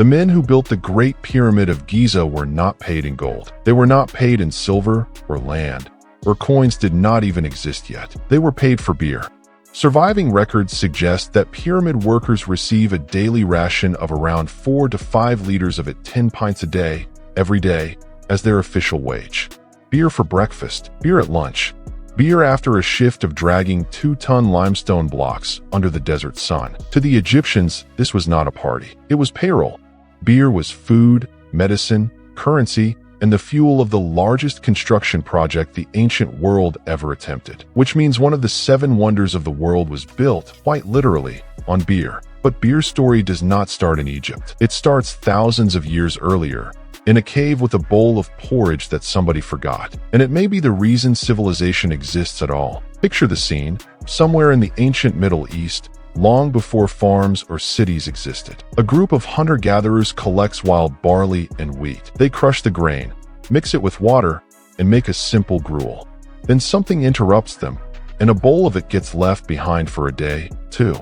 The men who built the Great Pyramid of Giza were not paid in gold. They were not paid in silver or land, or coins did not even exist yet. They were paid for beer. Surviving records suggest that pyramid workers receive a daily ration of around 4 to 5 liters of it 10 pints a day, every day, as their official wage. Beer for breakfast, beer at lunch, beer after a shift of dragging 2-ton limestone blocks under the desert sun. To the Egyptians, this was not a party. It was payroll. Beer was food, medicine, currency, and the fuel of the largest construction project the ancient world ever attempted, which means one of the 7 wonders of the world was built, quite literally, on beer. But beer's story does not start in Egypt. It starts thousands of years earlier, in a cave with a bowl of porridge that somebody forgot. And it may be the reason civilization exists at all. Picture the scene, somewhere in the ancient Middle East, long before farms or cities existed. A group of hunter-gatherers collects wild barley and wheat. They crush the grain, mix it with water, and make a simple gruel. Then something interrupts them, and a bowl of it gets left behind for a day, too.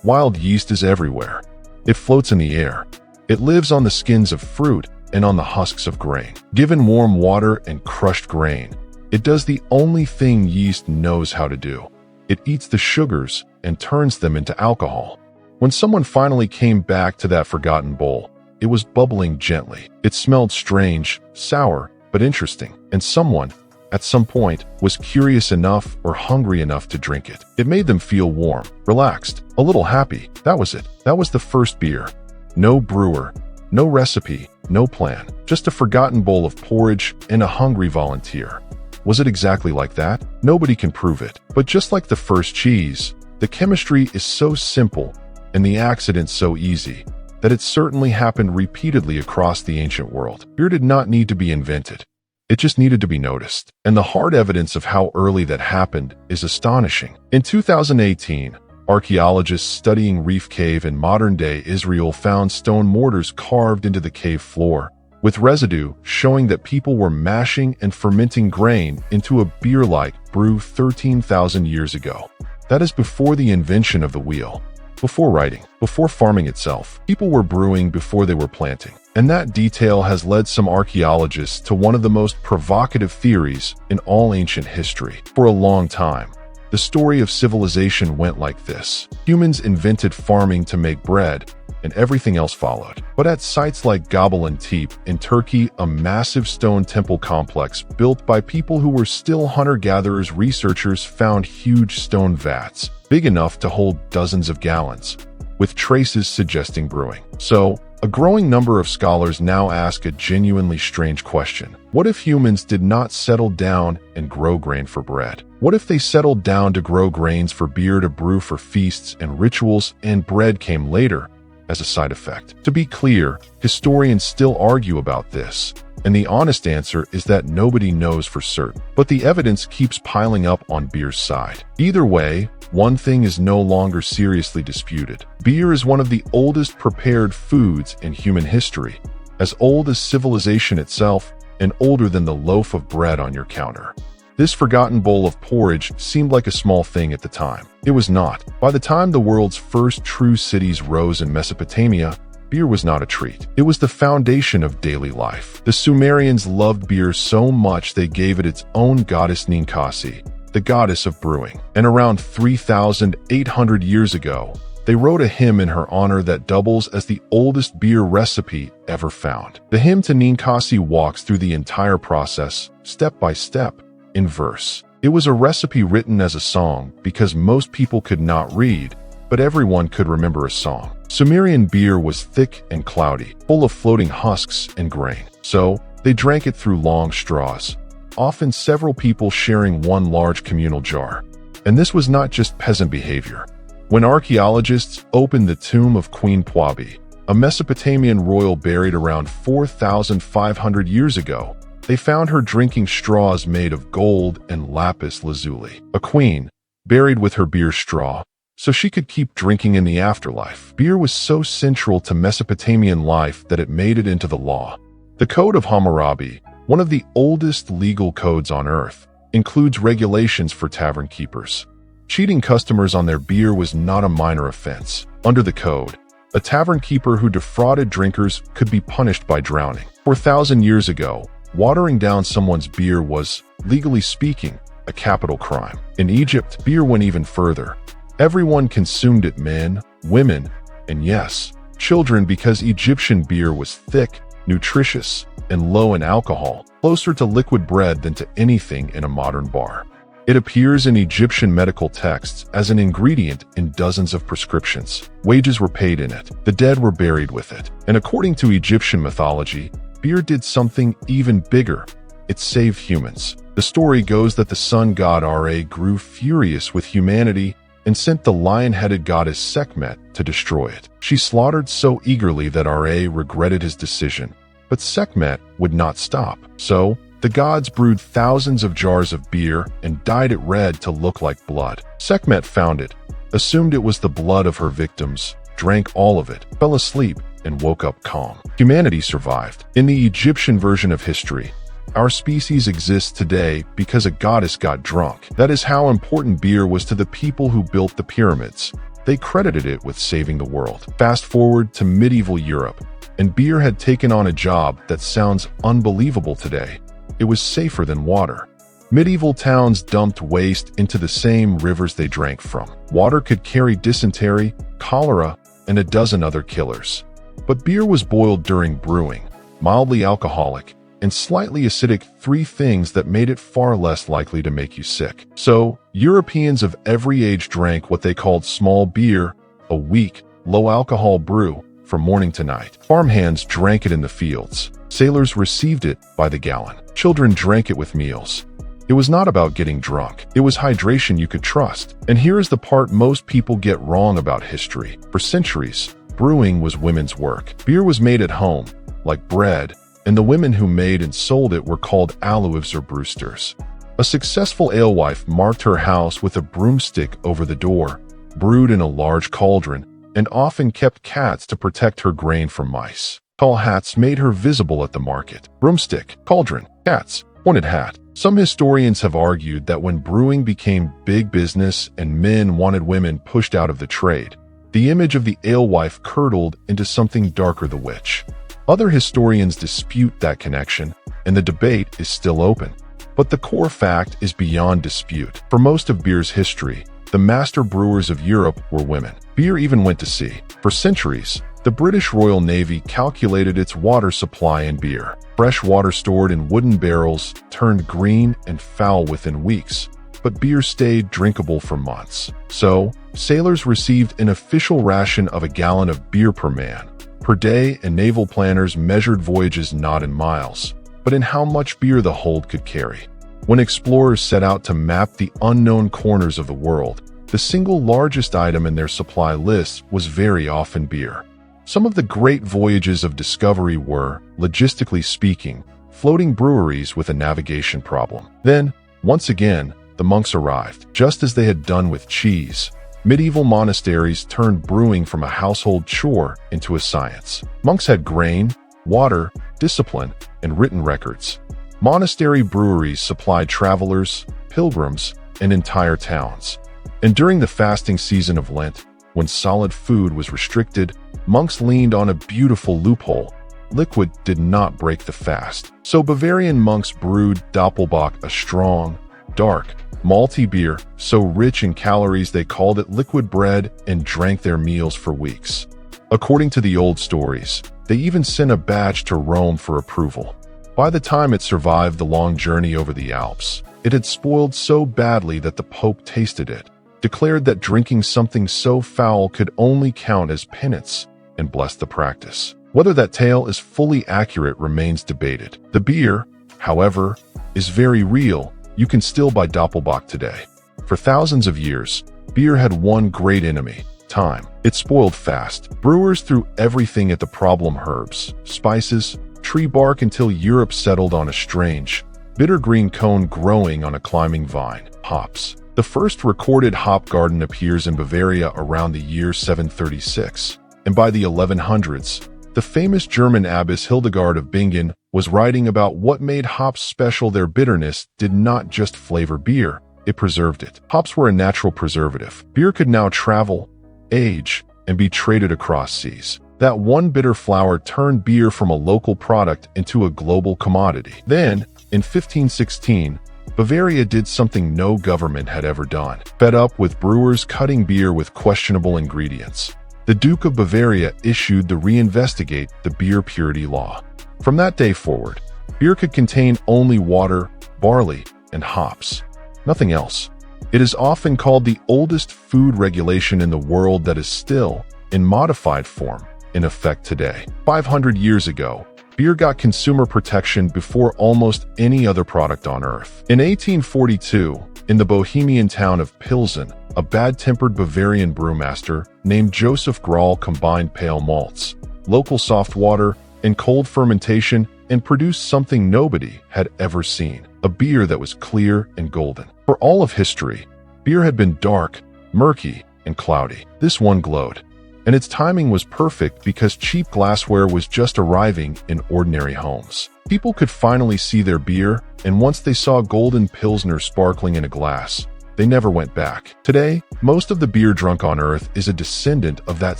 Wild yeast is everywhere. It floats in the air. It lives on the skins of fruit and on the husks of grain. Given warm water and crushed grain, it does the only thing yeast knows how to do. It eats the sugars and turns them into alcohol. When someone finally came back to that forgotten bowl, it was bubbling gently. It smelled strange, sour, but interesting, and someone, at some point, was curious enough or hungry enough to drink it. It made them feel warm, relaxed, a little happy. That was it. That was the first beer. No brewer, no recipe, no plan, just a forgotten bowl of porridge and a hungry volunteer. Was it exactly like that? Nobody can prove it. But just like the first cheese, the chemistry is so simple and the accident so easy that it certainly happened repeatedly across the ancient world. Beer did not need to be invented. It just needed to be noticed. And the hard evidence of how early that happened is astonishing. In 2018, archaeologists studying Reef Cave in modern-day Israel found stone mortars carved into the cave floor, with residue showing that people were mashing and fermenting grain into a beer-like brew 13,000 years ago. That is before the invention of the wheel, before writing, before farming itself. People were brewing before they were planting. And that detail has led some archaeologists to one of the most provocative theories in all ancient history. For a long time, the story of civilization went like this. Humans invented farming to make bread, and everything else followed. But at sites like Göbekli Tepe in Turkey, a massive stone temple complex built by people who were still hunter-gatherers, researchers found huge stone vats, big enough to hold dozens of gallons, with traces suggesting brewing. So, a growing number of scholars now ask a genuinely strange question. What if humans did not settle down and grow grain for bread? What if they settled down to grow grains for beer to brew for feasts and rituals, and bread came later as a side effect? To be clear, historians still argue about this, and the honest answer is that nobody knows for certain. But the evidence keeps piling up on beer's side. Either way, one thing is no longer seriously disputed. Beer is one of the oldest prepared foods in human history, as old as civilization itself and older than the loaf of bread on your counter. This forgotten bowl of porridge seemed like a small thing at the time. It was not. By the time the world's first true cities rose in Mesopotamia, beer was not a treat. It was the foundation of daily life. The Sumerians loved beer so much they gave it its own goddess Ninkasi, the goddess of brewing. And around 3,800 years ago, they wrote a hymn in her honor that doubles as the oldest beer recipe ever found. The hymn to Ninkasi walks through the entire process, step by step, in verse. It was a recipe written as a song because most people could not read, but everyone could remember a song. Sumerian beer was thick and cloudy, full of floating husks and grain. So, they drank it through long straws, often several people sharing one large communal jar. And this was not just peasant behavior. When archaeologists opened the tomb of Queen Pwabi, a Mesopotamian royal buried around 4,500 years ago, they found her drinking straws made of gold and lapis lazuli. A queen, buried with her beer straw, so she could keep drinking in the afterlife. Beer was so central to Mesopotamian life that it made it into the law. The Code of Hammurabi, one of the oldest legal codes on Earth, includes regulations for tavern keepers. Cheating customers on their beer was not a minor offense. Under the code, A tavern keeper who defrauded drinkers could be punished by drowning. 4,000 years ago, watering down someone's beer was, legally speaking, a capital crime. In Egypt, beer went even further. Everyone consumed it, men, women, and yes, children, because Egyptian beer was thick, nutritious, and low in alcohol, closer to liquid bread than to anything in a modern bar. It appears in Egyptian medical texts as an ingredient in dozens of prescriptions. Wages were paid in it. The dead were buried with it. And according to Egyptian mythology, beer did something even bigger. It saved humans. The story goes that the sun god Ra grew furious with humanity and sent the lion-headed goddess Sekhmet to destroy it. She slaughtered so eagerly that Ra regretted his decision, but Sekhmet would not stop. So, the gods brewed thousands of jars of beer and dyed it red to look like blood. Sekhmet found it, assumed it was the blood of her victims, drank all of it, fell asleep, and woke up calm. Humanity survived. In the Egyptian version of history, our species exists today because a goddess got drunk. That is how important beer was to the people who built the pyramids. They credited it with saving the world. Fast forward to medieval Europe, and beer had taken on a job that sounds unbelievable today. It was safer than water. Medieval towns dumped waste into the same rivers they drank from. Water could carry dysentery, cholera, and a dozen other killers. But beer was boiled during brewing, mildly alcoholic, and slightly acidic, three things that made it far less likely to make you sick. So, Europeans of every age drank what they called small beer, a weak, low-alcohol brew, from morning to night. Farmhands drank it in the fields. Sailors received it by the gallon. Children drank it with meals. It was not about getting drunk. It was hydration you could trust. And here is the part most people get wrong about history. For centuries, brewing was women's work. Beer was made at home, like bread, and the women who made and sold it were called alewives or brewsters. A successful alewife marked her house with a broomstick over the door, brewed in a large cauldron, and often kept cats to protect her grain from mice. Tall hats made her visible at the market. Broomstick, cauldron, cats, pointed hat. Some historians have argued that when brewing became big business and men wanted women pushed out of the trade, the image of the alewife curdled into something darker, the witch. Other historians dispute that connection, and the debate is still open. But the core fact is beyond dispute. For most of beer's history, the master brewers of Europe were women. Beer even went to sea. For centuries, the British Royal Navy calculated its water supply in beer. Fresh water stored in wooden barrels turned green and foul within weeks, but beer stayed drinkable for months. So, sailors received an official ration of a gallon of beer per man per day, and naval planners measured voyages not in miles, but in how much beer the hold could carry. When explorers set out to map the unknown corners of the world, the single largest item in their supply list was very often beer. Some of the great voyages of discovery were, logistically speaking, floating breweries with a navigation problem. Then, once again, the monks arrived. Just as they had done with cheese, medieval monasteries turned brewing from a household chore into a science. Monks had grain, water, discipline, and written records. Monastery breweries supplied travelers, pilgrims, and entire towns. And during the fasting season of Lent, when solid food was restricted, monks leaned on a beautiful loophole. Liquid did not break the fast. So Bavarian monks brewed Doppelbock, a strong, dark, malty beer, so rich in calories they called it liquid bread, and drank their meals for weeks. According to the old stories, they even sent a batch to Rome for approval. By the time it survived the long journey over the Alps, it had spoiled so badly that the Pope tasted it, declared that drinking something so foul could only count as penance, and blessed the practice. Whether that tale is fully accurate remains debated. The beer, however, is very real. You can still buy Doppelbock today. For thousands of years, beer had one great enemy: time. It spoiled fast. Brewers threw everything at the problem: herbs, spices, tree bark, until Europe settled on a strange, bitter green cone growing on a climbing vine: hops. The first recorded hop garden appears in Bavaria around the year 736, and by the 1100s, the famous German abbess Hildegard of Bingen was writing about what made hops special. Their bitterness did not just flavor beer, it preserved it. Hops were a natural preservative. Beer could now travel, age, and be traded across seas. That one bitter flower turned beer from a local product into a global commodity. Then, in 1516, Bavaria did something no government had ever done. Fed up with brewers cutting beer with questionable ingredients, the Duke of Bavaria issued the Reinvestigate the Beer Purity Law. From that day forward, beer could contain only water, barley, and hops. Nothing else. It is often called the oldest food regulation in the world that is still, in modified form, in effect today. 500 years ago, beer got consumer protection before almost any other product on Earth. In 1842, in the Bohemian town of Pilsen, a bad-tempered Bavarian brewmaster named Joseph Graal combined pale malts, local soft water, and cold fermentation and produced something nobody had ever seen, a beer that was clear and golden. For all of history, beer had been dark, murky, and cloudy. This one glowed. And its timing was perfect because cheap glassware was just arriving in ordinary homes. People could finally see their beer, and once they saw golden Pilsner sparkling in a glass, they never went back. Today, most of the beer drunk on Earth is a descendant of that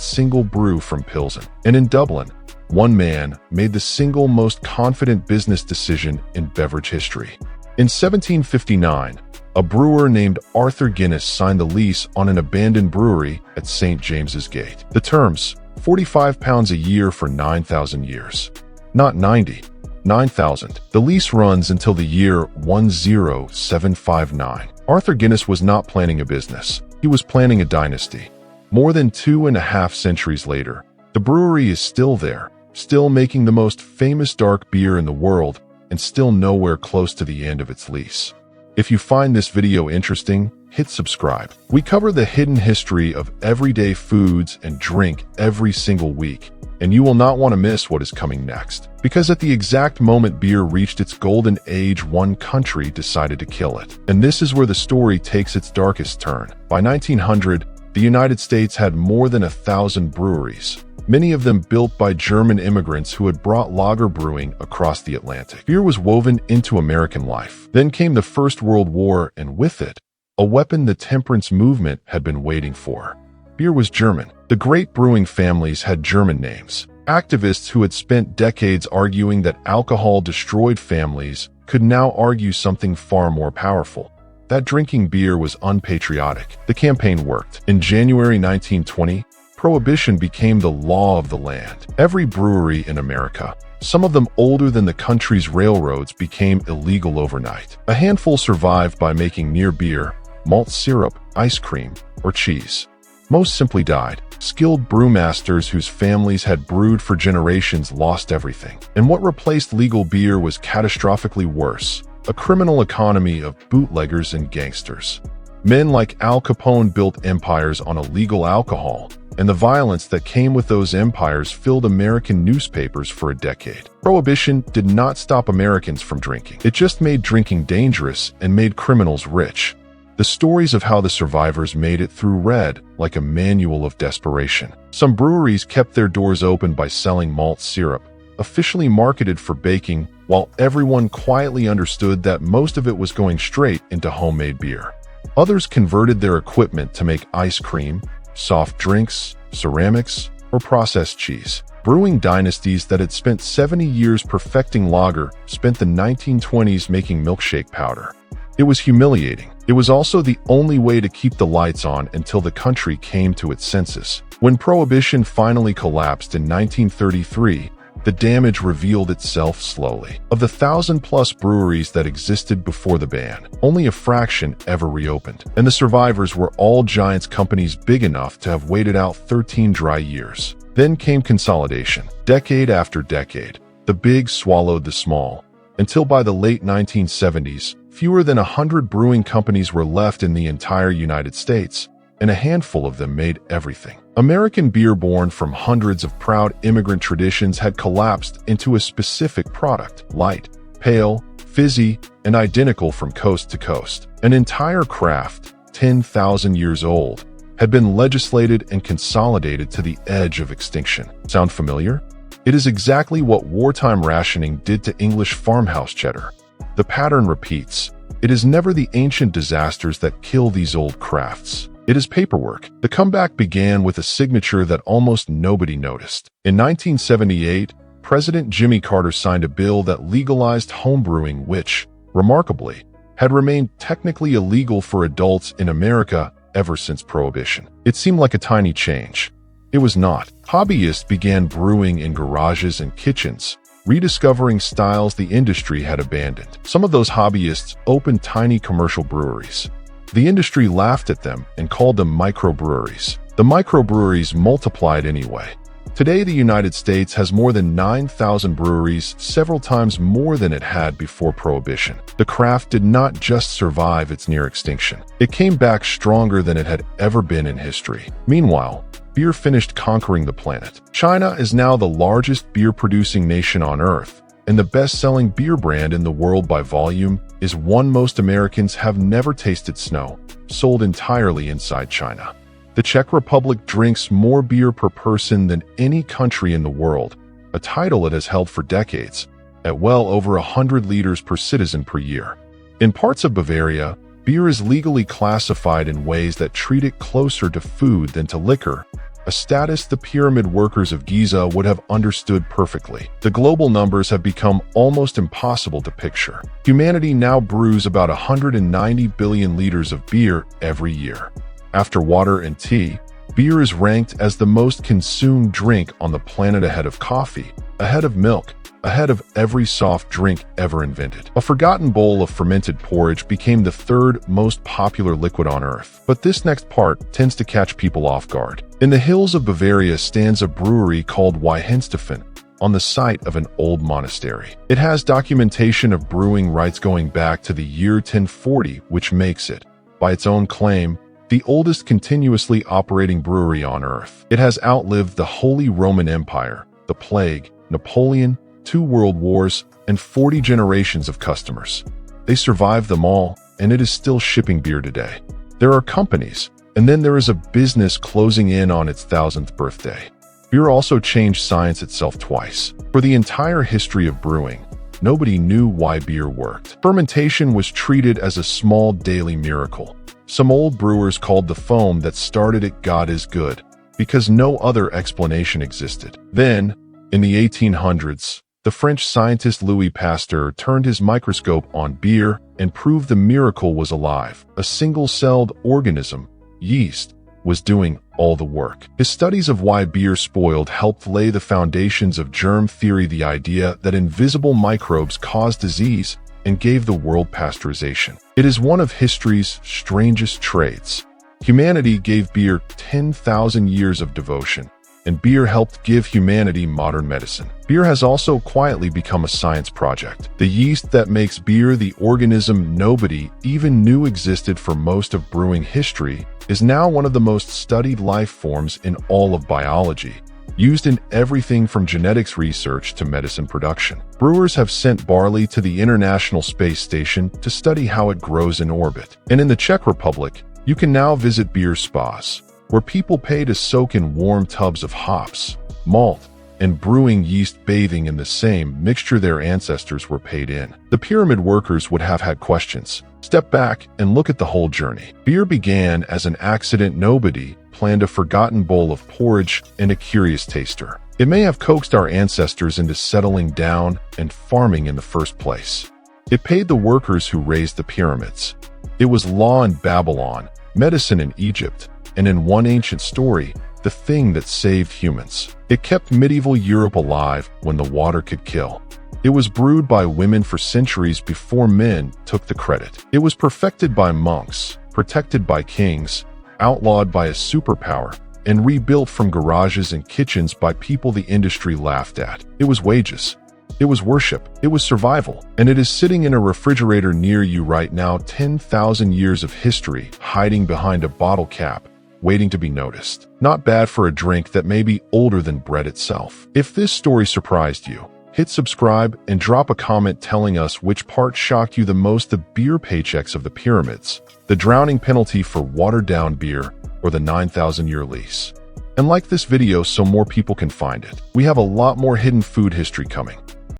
single brew from Pilsen. And in Dublin, one man made the single most confident business decision in beverage history. In 1759, a brewer named Arthur Guinness signed the lease on an abandoned brewery at St. James's Gate. The terms, £45 a year for 9,000 years. Not 90, 9,000. The lease runs until the year 10759. Arthur Guinness was not planning a business. He was planning a dynasty. More than 2.5 centuries later, the brewery is still there, still making the most famous dark beer in the world, and still nowhere close to the end of its lease. If you find this video interesting, hit subscribe. We cover the hidden history of everyday foods and drink every single week, and you will not want to miss what is coming next. Because at the exact moment beer reached its golden age, one country decided to kill it. And this is where the story takes its darkest turn. By 1900, the United States had more than 1,000 breweries, many of them built by German immigrants who had brought lager brewing across the Atlantic. Beer was woven into American life. Then came the First World War, and with it, a weapon the temperance movement had been waiting for. Beer was German. The great brewing families had German names. Activists who had spent decades arguing that alcohol destroyed families could now argue something far more powerful: that drinking beer was unpatriotic. The campaign worked. In January 1920, Prohibition became the law of the land. Every brewery in America, some of them older than the country's railroads, became illegal overnight. A handful survived by making near beer, malt syrup, ice cream, or cheese. Most simply died. Skilled brewmasters whose families had brewed for generations lost everything. And what replaced legal beer was catastrophically worse: a criminal economy of bootleggers and gangsters. Men like Al Capone built empires on illegal alcohol, and the violence that came with those empires filled American newspapers for a decade. Prohibition did not stop Americans from drinking. It just made drinking dangerous and made criminals rich. The stories of how the survivors made it through read like a manual of desperation. Some breweries kept their doors open by selling malt syrup, officially marketed for baking, while everyone quietly understood that most of it was going straight into homemade beer. Others converted their equipment to make ice cream, soft drinks, ceramics, or processed cheese. Brewing dynasties that had spent 70 years perfecting lager spent the 1920s making milkshake powder. It was humiliating. It was also the only way to keep the lights on until the country came to its senses. When Prohibition finally collapsed in 1933, the damage revealed itself slowly. Of the 1,000-plus breweries that existed before the ban, only a fraction ever reopened. And the survivors were all giants companies big enough to have waited out 13 dry years. Then came consolidation. Decade after decade, the big swallowed the small, until by the late 1970s, fewer than 100 brewing companies were left in the entire United States, and a handful of them made everything. American beer, born from hundreds of proud immigrant traditions, had collapsed into a specific product: light, pale, fizzy, and identical from coast to coast. An entire craft, 10,000 years old, had been legislated and consolidated to the edge of extinction. Sound familiar? It is exactly what wartime rationing did to English farmhouse cheddar. The pattern repeats. It is never the ancient disasters that kill these old crafts. It is paperwork. The comeback began with a signature that almost nobody noticed. In 1978, President Jimmy Carter signed a bill that legalized homebrewing, which, remarkably, had remained technically illegal for adults in America ever since Prohibition. It seemed like a tiny change. It was not. Hobbyists began brewing in garages and kitchens, rediscovering styles the industry had abandoned. Some of those hobbyists opened tiny commercial breweries. The industry laughed at them and called them microbreweries. The microbreweries multiplied anyway. Today, the United States has more than 9,000 breweries, several times more than it had before Prohibition. The craft did not just survive its near extinction. It came back stronger than it had ever been in history. Meanwhile, beer finished conquering the planet. China is now the largest beer-producing nation on Earth, and the best-selling beer brand in the world by volume is one most Americans have never tasted: snow, sold entirely inside China. The Czech Republic drinks more beer per person than any country in the world, a title it has held for decades, at well over 100 liters per citizen per year. In parts of Bavaria, beer is legally classified in ways that treat it closer to food than to liquor, a status the pyramid workers of Giza would have understood perfectly. The global numbers have become almost impossible to picture. Humanity now brews about 190 billion liters of beer every year. After water and tea, beer is ranked as the most consumed drink on the planet, ahead of coffee, ahead of milk, ahead of every soft drink ever invented. A forgotten bowl of fermented porridge became the third most popular liquid on Earth. But this next part tends to catch people off guard. In the hills of Bavaria stands a brewery called Weihenstephan, on the site of an old monastery. It has documentation of brewing rights going back to the year 1040, which makes it, by its own claim, the oldest continuously operating brewery on Earth. It has outlived the Holy Roman Empire, the plague, Napoleon, 2 world wars, and 40 generations of customers. They survived them all, and it is still shipping beer today. There are companies, and then there is a business closing in on its 1000th birthday. Beer also changed science itself twice. For the entire history of brewing, nobody knew why beer worked. Fermentation was treated as a small daily miracle. Some old brewers called the foam that started it "God is good," because no other explanation existed. Then, in the 1800s, the French scientist Louis Pasteur turned his microscope on beer and proved the miracle was alive. A single-celled organism, yeast, was doing all the work. His studies of why beer spoiled helped lay the foundations of germ theory, the idea that invisible microbes cause disease, and gave the world pasteurization. It is one of history's strangest traits. Humanity gave beer 10,000 years of devotion, and beer helped give humanity modern medicine. Beer has also quietly become a science project. The yeast that makes beer, the organism nobody even knew existed for most of brewing history, is now one of the most studied life forms in all of biology, used in everything from genetics research to medicine production. Brewers have sent barley to the International Space Station to study how it grows in orbit. And in the Czech Republic, you can now visit beer spas, where people pay to soak in warm tubs of hops, malt, and brewing yeast, bathing in the same mixture their ancestors were paid in. The pyramid workers would have had questions. Step back and look at the whole journey. Beer began as an accident. Nobody planned a forgotten bowl of porridge and a curious taster. It may have coaxed our ancestors into settling down and farming in the first place. It paid the workers who raised the pyramids. It was law in Babylon, medicine in Egypt, and in one ancient story, the thing that saved humans. It kept medieval Europe alive when the water could kill. It was brewed by women for centuries before men took the credit. It was perfected by monks, protected by kings, outlawed by a superpower, and rebuilt from garages and kitchens by people the industry laughed at. It was wages. It was worship. It was survival. And it is sitting in a refrigerator near you right now, 10,000 years of history hiding behind a bottle cap, waiting to be noticed. Not bad for a drink that may be older than bread itself. If this story surprised you, hit subscribe and drop a comment telling us which part shocked you the most: the beer paychecks of the pyramids, the drowning penalty for watered-down beer, or the 9,000-year lease. And like this video so more people can find it. We have a lot more hidden food history coming.